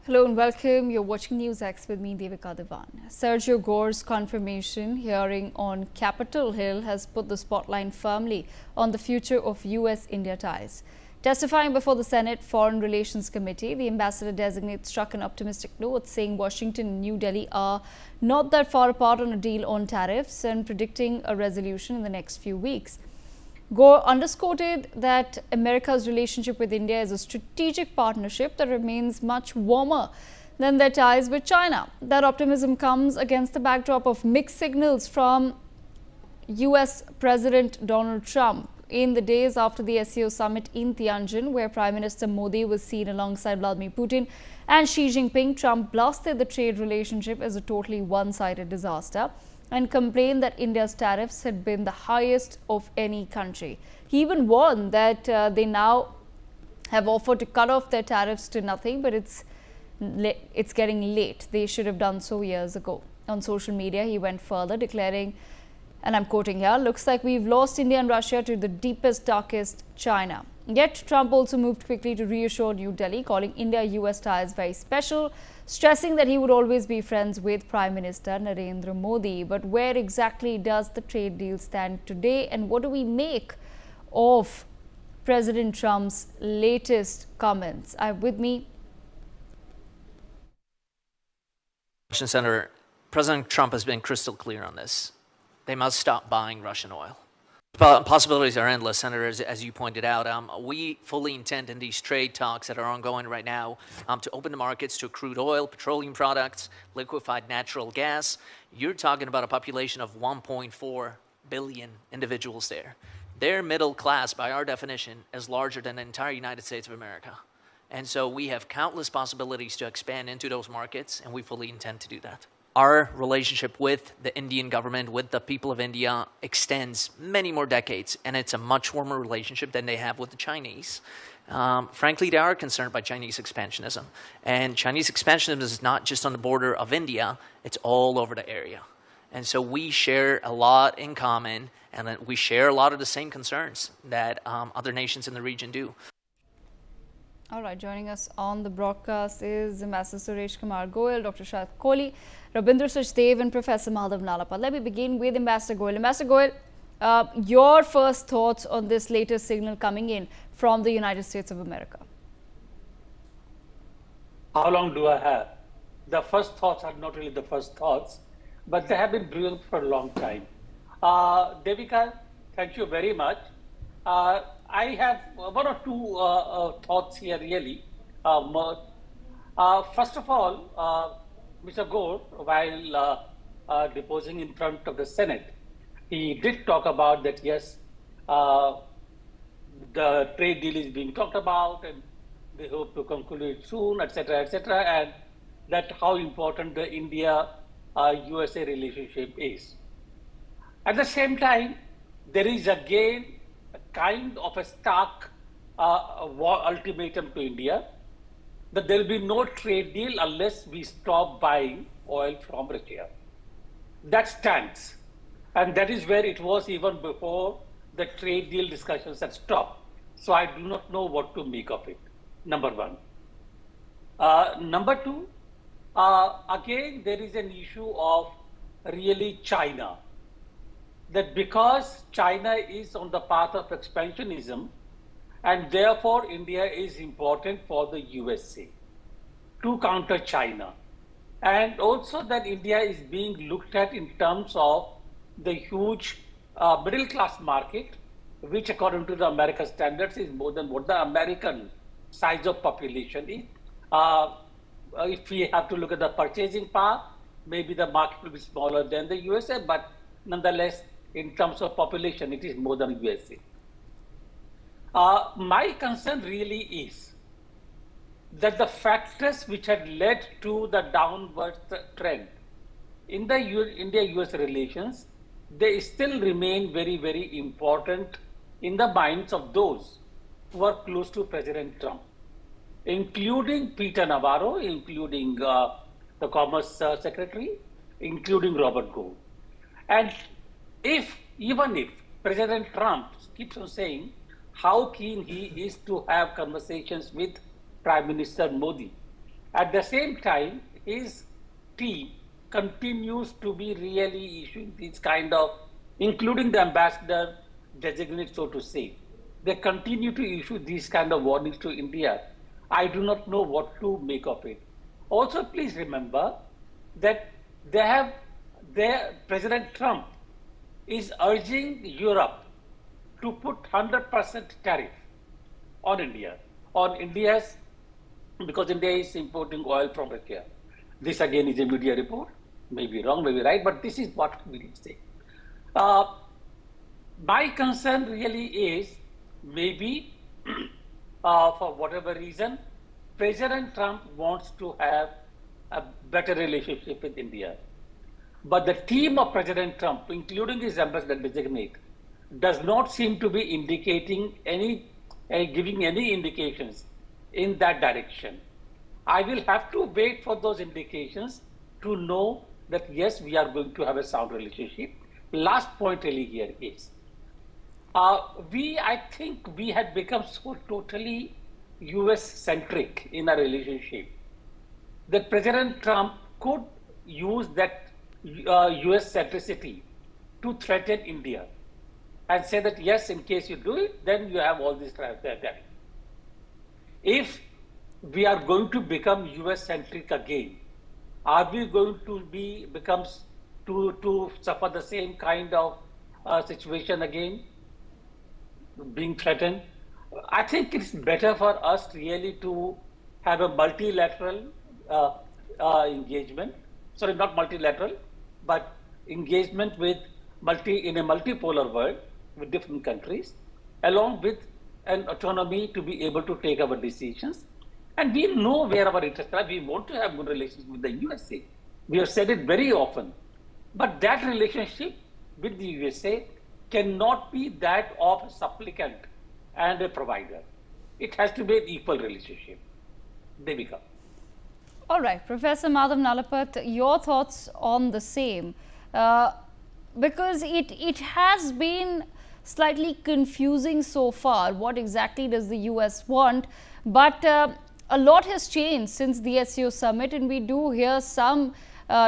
Hello and welcome. You're watching NewsX with me, Devika Devan. Sergio Gor's confirmation hearing on Capitol Hill has put the spotlight firmly on the future of U.S.-India ties. Testifying before the Senate Foreign Relations Committee, the ambassador-designate struck an optimistic note, saying Washington and New Delhi are not that far apart on a deal on tariffs and predicting a resolution in the next few weeks. Gor underscored that America's relationship with India is a strategic partnership that remains much warmer than their ties with China. That optimism comes against the backdrop of mixed signals from U.S. President Donald Trump. In the days after the SCO summit in Tianjin, where Prime Minister Modi was seen alongside Vladimir Putin and Xi Jinping, Trump blasted the trade relationship as a totally one-sided disaster and complained that India's tariffs had been the highest of any country. He even warned that they now have offered to cut off their tariffs to nothing, but it's getting late. They should have done so years ago. On social media, he went further, declaring, and I'm quoting here, "Looks like we've lost India and Russia to the deepest, darkest China." Yet Trump also moved quickly to reassure New Delhi, calling India-US ties very special, stressing that he would always be friends with Prime Minister Narendra Modi. But where exactly does the trade deal stand today, and what do we make of President Trump's latest comments? With me, Senator, President Trump has been crystal clear on this. They must stop buying Russian oil. Possibilities are endless, Senator, as you pointed out. We fully intend in these trade talks that are ongoing right now to open the markets to crude oil, petroleum products, liquefied natural gas. You're talking about a population of 1.4 billion individuals there. Their middle class, by our definition, is larger than the entire United States of America. And so we have countless possibilities to expand into those markets, and we fully intend to do that. Our relationship with the Indian government, with the people of India, extends many more decades, and it's a much warmer relationship than they have with the Chinese. Frankly, they are concerned by Chinese expansionism. And Chinese expansionism is not just on the border of India, it's all over the area. And so we share a lot in common, and we share a lot of the same concerns that other nations in the region do. all right, joining us on the broadcast is Ambassador Suresh Kumar Goyal, Dr. Shahid Kohli, Rabindra Sachdev and Professor Madhav Nalapal. Let me begin with Ambassador Goyal. Ambassador Goyal, your first thoughts on this latest signal coming in from the United States of America? How long do I have? The first thoughts are not really the first thoughts, but they have been brewing for a long time. Devika, thank you very much. I have one or two thoughts here really. First of all, Mr. Gor, while deposing in front of the Senate, he did talk about that, yes, the trade deal is being talked about and they hope to conclude it soon, etc., and that how important the India-USA relationship is. At the same time, there is again a kind of a stark ultimatum to India that there will be no trade deal unless we stop buying oil from Russia. That stands. And that is where it was even before the trade deal discussions had stopped. So I do not know what to make of it, number one. Number two, again, there is an issue of really China. That because China is on the path of expansionism, and therefore India is important for the USA to counter China. And also that India is being looked at in terms of the huge middle class market, which according to the American standards is more than what the American size of population is. If we have to look at the purchasing power, maybe the market will be smaller than the USA, but nonetheless, in terms of population, it is more than USA. My concern really is that the factors which had led to the downward trend in the India-US relations, they still remain very, very important in the minds of those who are close to President Trump, including Peter Navarro, including the Commerce Secretary, including Robert Gore. And even if President Trump keeps on saying how keen he is to have conversations with Prime Minister Modi, At the same time, his team continues to be really issuing these kind of, including the ambassador designate, so to say. They continue to issue these kind of warnings to India. I do not know what to make of it. Also, please remember that they have their President Trump is urging Europe to put 100% tariff on India, on India's, because India is importing oil from Russia. This again is a media report, maybe wrong, maybe right, but this is what we say. Uh, my concern really is maybe for whatever reason, President Trump wants to have a better relationship with India. But the team of President Trump, including his ambassador-designate, does not seem to be indicating giving any indications in that direction. I will have to wait for those indications to know that yes, we are going to have a sound relationship. Last point really here is, I think we had become so totally US centric in our relationship that President Trump could use that US centricity to threaten India and say that yes, in case you do it, then you have all this tariff. If we are going to become US centric again, are we going to to suffer the same kind of situation again, being threatened? I think it's better for us really to have a multilateral engagement. Sorry, not multilateral, but engagement with in a multipolar world with different countries, along with an autonomy to be able to take our decisions. And we know where our interests are. We want to have good relations with the USA. We have said it very often. But that relationship with the USA cannot be that of a supplicant and a provider. It has to be an equal relationship. Devika. All right, Professor Madhav Nalapat, your thoughts on the same, because it has been slightly confusing so far. What exactly does the US want? But a lot has changed since the SCO summit, and we do hear some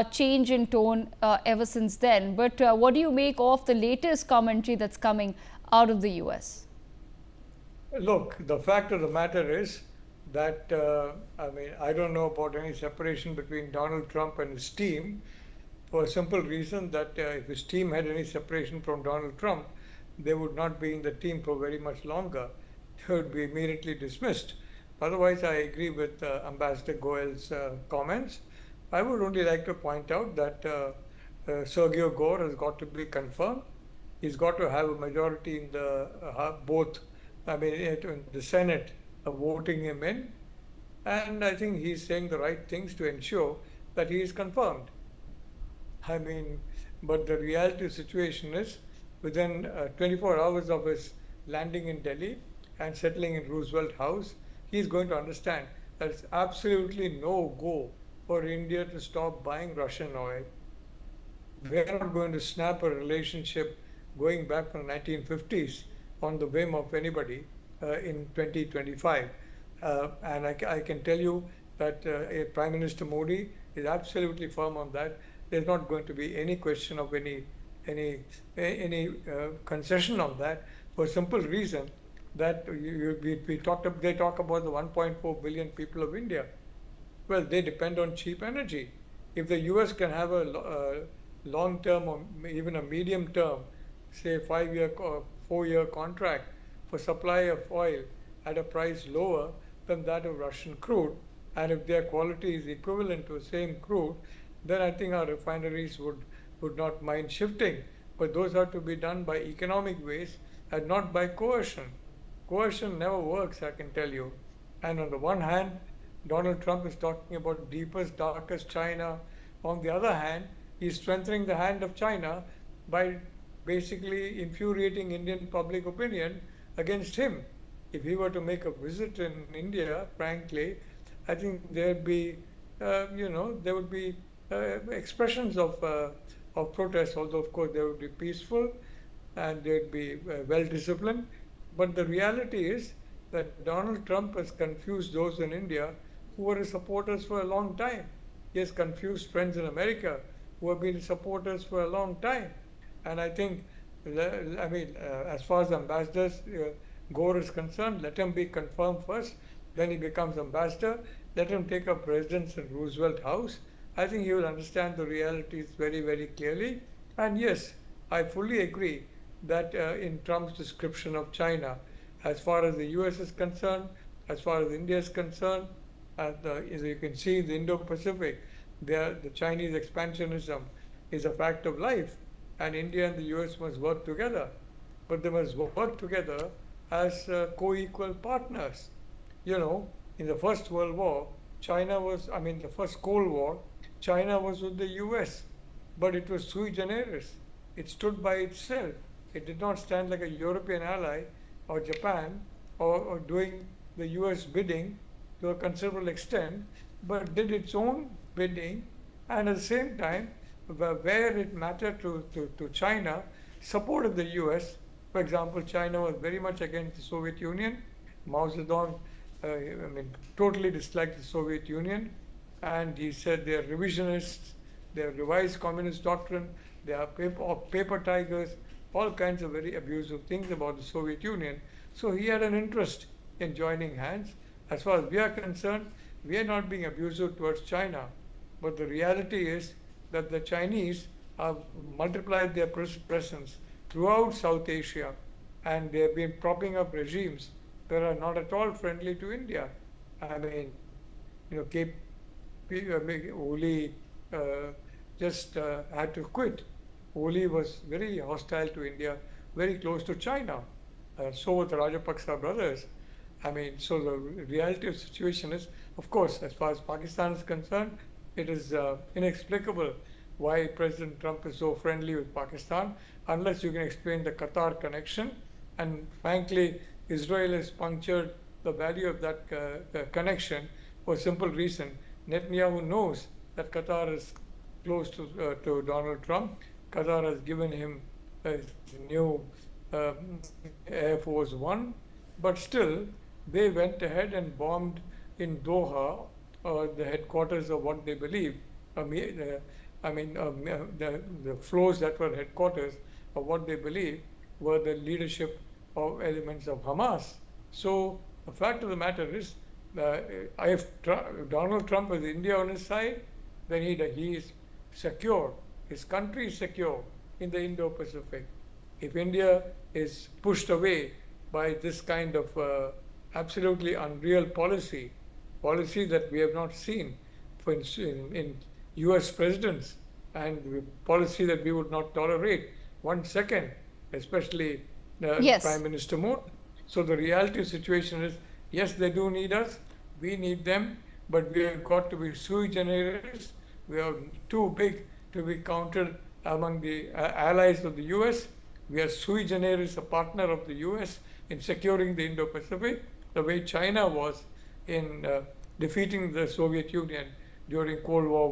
change in tone ever since then. But what do you make of the latest commentary that's coming out of the US? Look, the fact of the matter is that, I don't know about any separation between Donald Trump and his team, for a simple reason that if his team had any separation from Donald Trump, they would not be in the team for very much longer. They would be immediately dismissed. Otherwise, I agree with Ambassador Goel's comments. I would only like to point out that Sergio Gor has got to be confirmed. He's got to have a majority in the in the Senate voting him in. And I think he's saying the right things to ensure that he is confirmed. But the reality situation is, within 24 hours of his landing in Delhi and settling in Roosevelt House, he's going to understand that it's absolutely no go for India to stop buying Russian oil. We're not going to snap a relationship going back from the 1950s on the whim of anybody in 2025. And I can tell you that Prime Minister Modi is absolutely firm on that. There's not going to be any question of any concession on that, for a simple reason that they talk about the 1.4 billion people of India. Well, they depend on cheap energy. If the US can have a long-term or even a medium-term, say 5-year or 4-year contract for supply of oil at a price lower than that of Russian crude, and if their quality is equivalent to the same crude, then I think our refineries would not mind shifting. But those are to be done by economic ways and not by coercion. Coercion never works, I can tell you. And on the one hand, Donald Trump is talking about deepest, darkest China. On the other hand, he's strengthening the hand of China by basically infuriating Indian public opinion against him. If he were to make a visit in India, frankly, I think there'd be, there would be expressions of protest, although of course they would be peaceful and they'd be well disciplined. But the reality is that Donald Trump has confused those in India who were his supporters for a long time. He has confused friends in America who have been his supporters for a long time. And I think, as far as Ambassador Gor is concerned, let him be confirmed first, then he becomes ambassador. Let him take up residence in Roosevelt House. I think he will understand the realities very, very clearly. And yes, I fully agree that in Trump's description of China, as far as the US is concerned, as far as India is concerned, as you can see, the Indo-Pacific, the Chinese expansionism is a fact of life, and India and the US must work together. But they must work together as co-equal partners. You know, in the First World War, the First Cold War, China was with the US, but it was sui generis. It stood by itself. It did not stand like a European ally or Japan or doing the US bidding to a considerable extent, but did its own bidding, and at the same time, where it mattered to China, supported the US. For example, China was very much against the Soviet Union. Mao Zedong, totally disliked the Soviet Union, and he said they're revisionists, they're revised communist doctrine, they are paper tigers, all kinds of very abusive things about the Soviet Union. So he had an interest in joining hands. As far as we are concerned, we are not being abusive towards China, but the reality is that the Chinese have multiplied their presence throughout South Asia, and they have been propping up regimes that are not at all friendly to India. I mean, Oli just had to quit. Oli was very hostile to India, very close to China. So were the Rajapaksa brothers. So the reality of the situation is, of course, as far as Pakistan is concerned, it is inexplicable why President Trump is so friendly with Pakistan, unless you can explain the Qatar connection. And frankly, Israel has punctured the value of that connection for a simple reason. Netanyahu knows that Qatar is close to Donald Trump. Qatar has given him a new Air Force One, but still, they went ahead and bombed in Doha, the headquarters of what they believe. The floors that were headquarters of what they believe were the leadership of elements of Hamas. So the fact of the matter is, if Donald Trump has India on his side, then he is secure. His country is secure in the Indo-Pacific. If India is pushed away by this kind of absolutely unreal policy that we have not seen in U.S. presidents, and policy that we would not tolerate 1 second, especially Yes. Prime Minister Modi. So the reality situation is, yes, they do need us, we need them, but we have got to be sui generis. We are too big to be counted among the allies of the US. We are sui generis, a partner of the US in securing the Indo-Pacific, the way China was in defeating the Soviet Union during Cold War